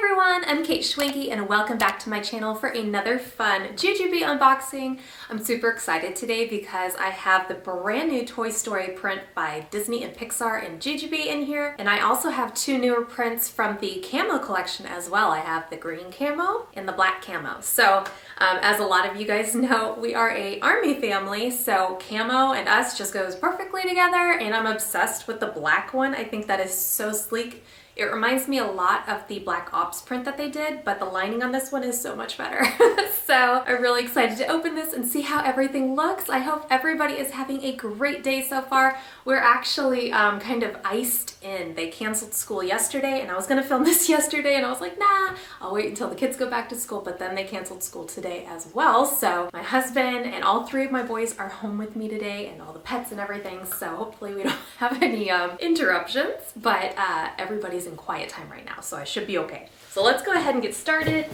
everyone, I'm kateschwanke and welcome back to my channel for another fun JuJuBe unboxing. I'm super excited today because I have the brand new Toy Story print by Disney and Pixar and JuJuBe in here. And I also have two newer prints from the Camo collection as well. I have the green camo and the black camo. So as a lot of you guys know, we are a army family, so camo and us just goes perfectly together, and I'm obsessed with the black one. I think that is so sleek. It reminds me a lot of the Black Ops print that they did, but the lining on this one is so much better. So I'm really excited to open this and see how everything looks. I hope everybody is having a great day so far. We're actually kind of iced in. They canceled school yesterday, and I was gonna film this yesterday, and I was like, nah, I'll wait until the kids go back to school, but then they canceled school today as well. So my husband and all three of my boys are home with me today, and all the pets and everything, so hopefully we don't have any interruptions, but everybody's in quiet time right now, so I should be okay. So let's go ahead and get started.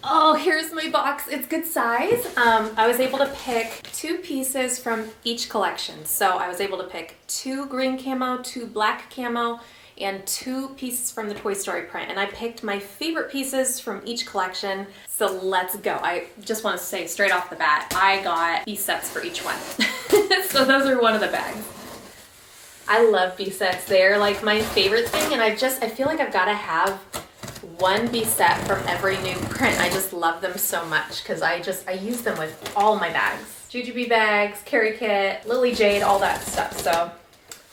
Oh, here's my box. It's good size. I was able to pick two pieces from each collection. So I was able to pick two green camo, two black camo, and two pieces from the Toy Story print. And I picked my favorite pieces from each collection. So let's go. I just want to say straight off the bat, I got piece sets for each one. So those are one of the bags. I love B sets. They're like my favorite thing, and I feel like I've got to have one B set from every new print. I just love them so much because I use them with all my bags. JuJuBe bags, carry kit, Lily Jade, all that stuff. So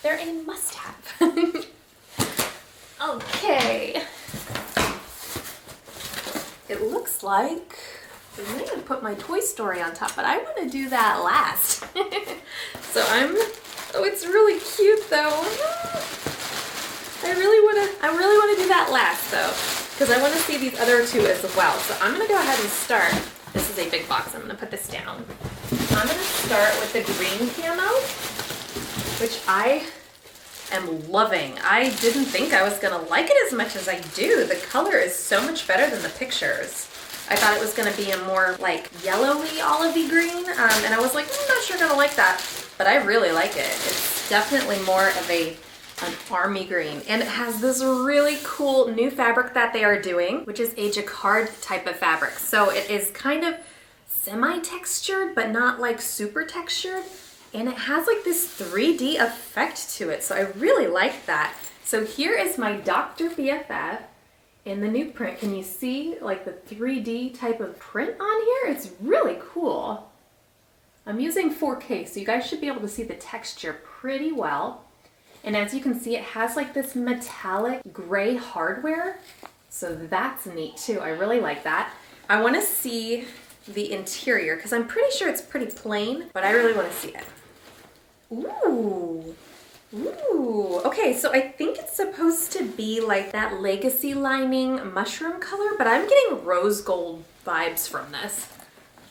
they're a must-have. Okay. It looks like I may have put my Toy Story on top, but I want to do that last. So oh, it's really cute though. I really want to do that last though, because I want to see these other two as well. So I'm gonna go ahead and start. This is a big box. I'm gonna put this down. I'm gonna start with the green camo, which I am loving. I didn't think I was gonna like it as much as I do. The color is so much better than the pictures. I thought it was gonna be a more like yellowy olivey green, and I was like, I'm not sure gonna like that. But I really like it. It's definitely more of an army green. And it has this really cool new fabric that they are doing, which is a jacquard type of fabric. So it is kind of semi-textured, but not like super textured. And it has like this 3D effect to it. So I really like that. So here is my Dr. BFF in the new print. Can you see like the 3D type of print on here? It's really cool. I'm using 4K, so you guys should be able to see the texture pretty well. And as you can see, it has like this metallic gray hardware. So that's neat too. I really like that. I want to see the interior because I'm pretty sure it's pretty plain, but I really want to see it. Ooh. Ooh. Okay, so I think it's supposed to be like that legacy lining mushroom color, but I'm getting rose gold vibes from this.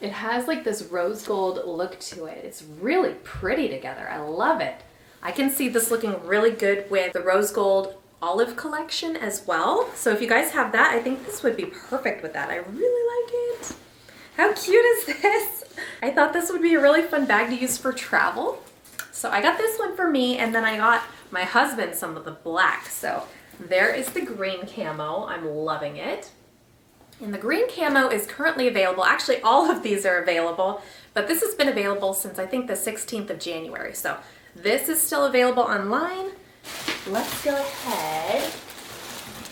It has like this rose gold look to it. It's really pretty together. I love it. I can see this looking really good with the rose gold olive collection as well. So if you guys have that, I think this would be perfect with that. I really like it. How cute is this? I thought this would be a really fun bag to use for travel. So I got this one for me, and then I got my husband some of the black. So there is the green camo. I'm loving it. And the green camo is currently available. Actually, all of these are available, but this has been available since I think the 16th of January. So this is still available online. Let's go ahead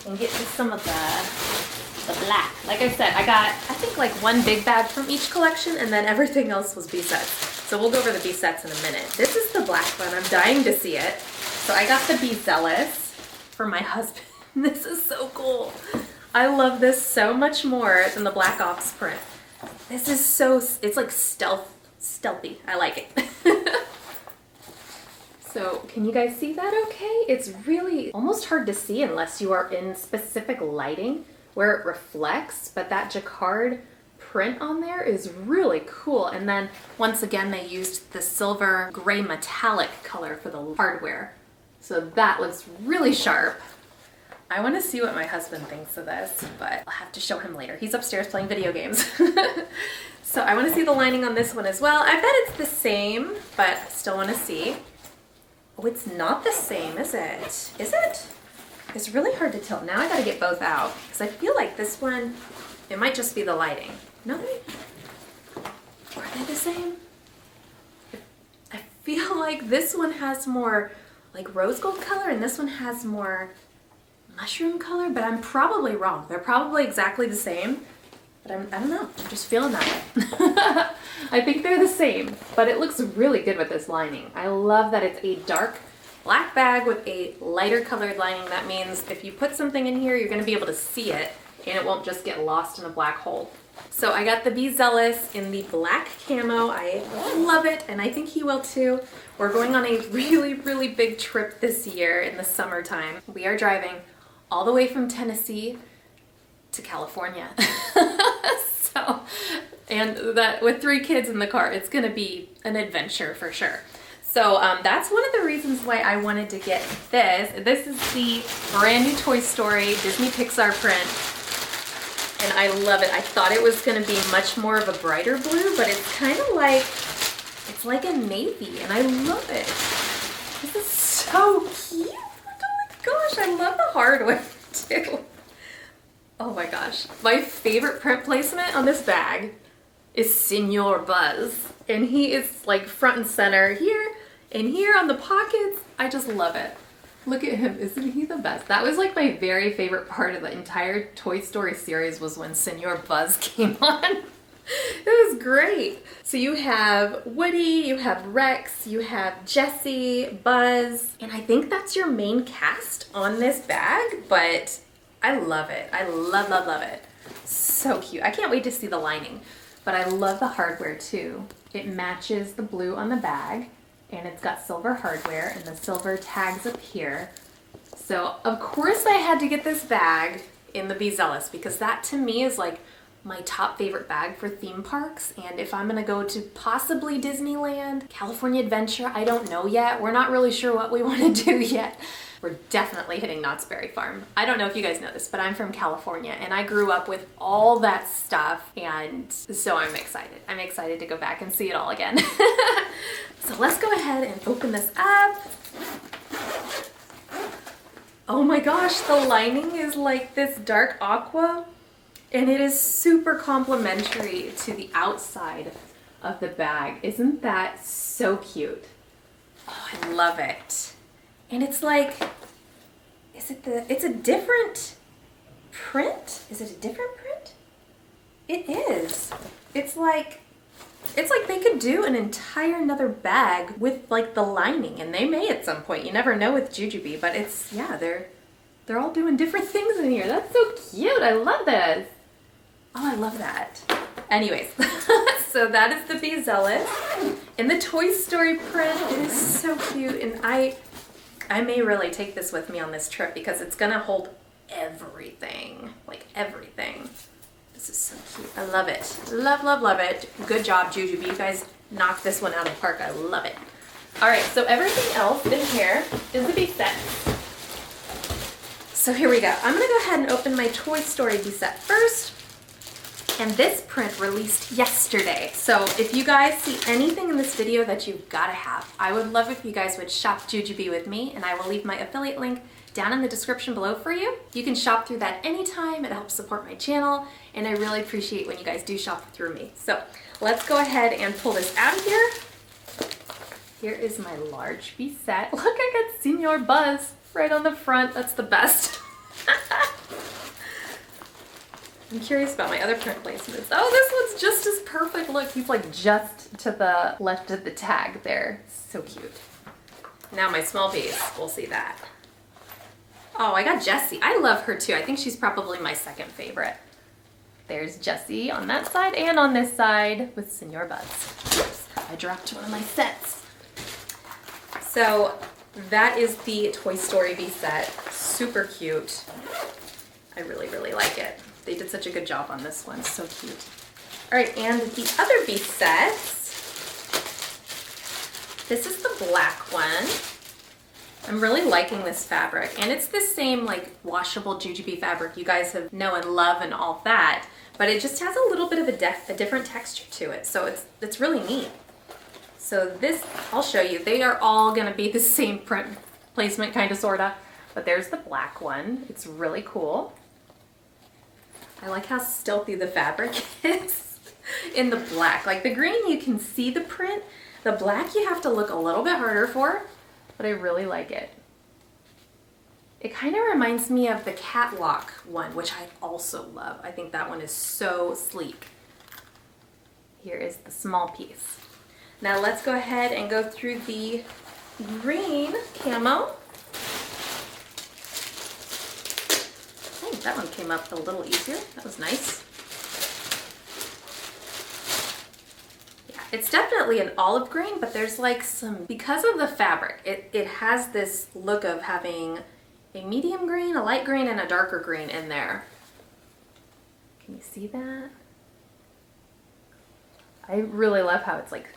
and get to some of the black. Like I said, I got, I think like one big bag from each collection, and then everything else was B sets. So we'll go over the B sets in a minute. This is the black one. I'm dying to see it. So I got the Be Zealous for my husband. This is so cool. I love this so much more than the Black Ops print. This is so, it's like stealthy. I like it. So can you guys see that okay? It's really almost hard to see unless you are in specific lighting where it reflects, but that jacquard print on there is really cool. And then once again, they used the silver gray metallic color for the hardware. So that looks really sharp. I want to see what my husband thinks of this, but I'll have to show him later. He's upstairs playing video games. So I want to see the lining on this one as well. I bet it's the same, but I still want to see. Oh, it's not the same, is it? Is it? It's really hard to tell. Now I gotta get both out because I feel like this one, it might just be the lighting. No, are they the same? I feel like this one has more like rose gold color and this one has more mushroom color, but I'm probably wrong. They're probably exactly the same, but I don't know. I'm just feeling that way. I think they're the same, but it looks really good with this lining. I love that it's a dark black bag with a lighter colored lining. That means if you put something in here, you're gonna be able to see it and it won't just get lost in a black hole. So I got the Be Zealous in the black camo. I love it, and I think he will too. We're going on a really, really big trip this year in the summertime. We are driving all the way from Tennessee to California. And that with 3 kids in the car, it's gonna be an adventure for sure. So that's one of the reasons why I wanted to get this. This is the brand new Toy Story Disney Pixar print. And I love it. I thought it was gonna be much more of a brighter blue, but it's kind of like, it's like a navy, and I love it. This is so cute. Oh my gosh, I love the hardware too. Oh my gosh. My favorite print placement on this bag is Senor Buzz. And he is like front and center here and here on the pockets. I just love it. Look at him, isn't he the best? That was like my very favorite part of the entire Toy Story series was when Senor Buzz came on. It was great. So you have Woody, you have Rex, you have Jessie, Buzz, and I think that's your main cast on this bag, but I love it. I love, love, love it. So cute. I can't wait to see the lining, but I love the hardware too. It matches the blue on the bag, and it's got silver hardware and the silver tags up here. So of course I had to get this bag in the Be Zealous because that to me is like my top favorite bag for theme parks. And if I'm gonna go to possibly Disneyland, California Adventure, I don't know yet. We're not really sure what we wanna do yet. We're definitely hitting Knott's Berry Farm. I don't know if you guys know this, but I'm from California and I grew up with all that stuff, and so I'm excited. I'm excited to go back and see it all again. So let's go ahead and open this up. Oh my gosh, the lining is like this dark aqua, and it is super complimentary to the outside of the bag. Isn't that so cute? Oh, I love it. And it's like, it's a different print? Is it a different print? It is. It's like they could do an entire another bag with like the lining, and they may at some point. You never know with JuJuBe, but it's, yeah, they're all doing different things in here. That's so cute. I love this. Oh, I love that. Anyways, so that is the Be Zealous. In the Toy Story print, it is so cute, and I may really take this with me on this trip because it's gonna hold everything, like everything. This is so cute. I love it. Love, love, love it. Good job, JuJuBe. You guys knocked this one out of the park. I love it. All right, so everything else in here is the Be Set. So here we go. I'm gonna go ahead and open my Toy Story Be Set first. And this print released yesterday. So if you guys see anything in this video that you've gotta have, I would love if you guys would shop JuJuBe with me, and I will leave my affiliate link down in the description below for you. You can shop through that anytime. It helps support my channel, and I really appreciate when you guys do shop through me. So let's go ahead and pull this out of here. Here is my large Be Set. Look, I got Senor Buzz right on the front. That's the best. I'm curious about my other print placements. Oh, this one's just as perfect. Look, he's like just to the left of the tag there. So cute. Now my small piece, we'll see that. Oh, I got Jessie. I love her too. I think she's probably my second favorite. There's Jessie on that side and on this side with Senor Buzz. Oops, I dropped one of my sets. So that is the Toy Story Be Set. Super cute. I really, really like it. They did such a good job on this one. So cute. All right, and the other Be Sets. This is the black one. I'm really liking this fabric, and it's the same like washable JuJuBe fabric you guys have know and love and all that, but it just has a little bit of a different texture to it, so it's really neat. So this, I'll show you. They are all gonna be the same print placement, kind of, sorta. But there's the black one. It's really cool. I like how stealthy the fabric is in the black. Like the green, you can see the print. The black, you have to look a little bit harder for, but I really like it. It kind of reminds me of the Catwalk one, which I also love. I think that one is so sleek. Here is the small piece. Now let's go ahead and go through the green camo. Oh, that one came up a little easier. That was nice. Yeah, it's definitely an olive green, but there's like some, because of the fabric, it has this look of having a medium green, a light green, and a darker green in there. Can you see that? I really love how it's like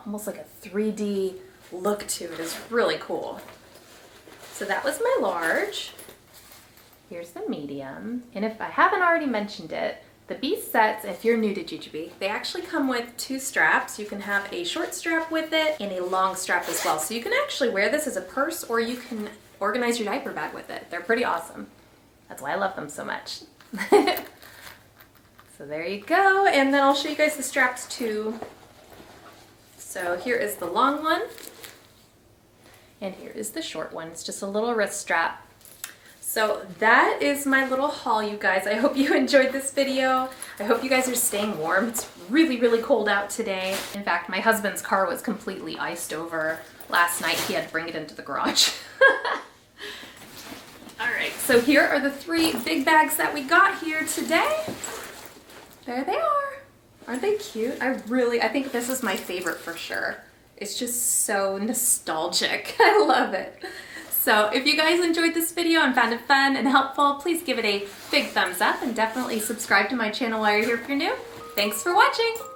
almost like a 3D look to it. It's really cool. So that was my large. Here's the medium. And if I haven't already mentioned it, the Beast sets, if you're new to JuJuBe, they actually come with 2 straps. You can have a short strap with it and a long strap as well. So you can actually wear this as a purse, or you can organize your diaper bag with it. They're pretty awesome. That's why I love them so much. So there you go. And then I'll show you guys the straps too. So here is the long one. And here is the short one. It's just a little wrist strap. So that is my little haul, you guys. I hope you enjoyed this video. I hope you guys are staying warm. It's really, really cold out today. In fact, my husband's car was completely iced over last night. He had to bring it into the garage. All right, so here are the 3 big bags that we got here today. There they are. Aren't they cute? I think this is my favorite for sure. It's just so nostalgic. I love it. So if you guys enjoyed this video and found it fun and helpful, please give it a big thumbs up and definitely subscribe to my channel while you're here if you're new. Thanks for watching.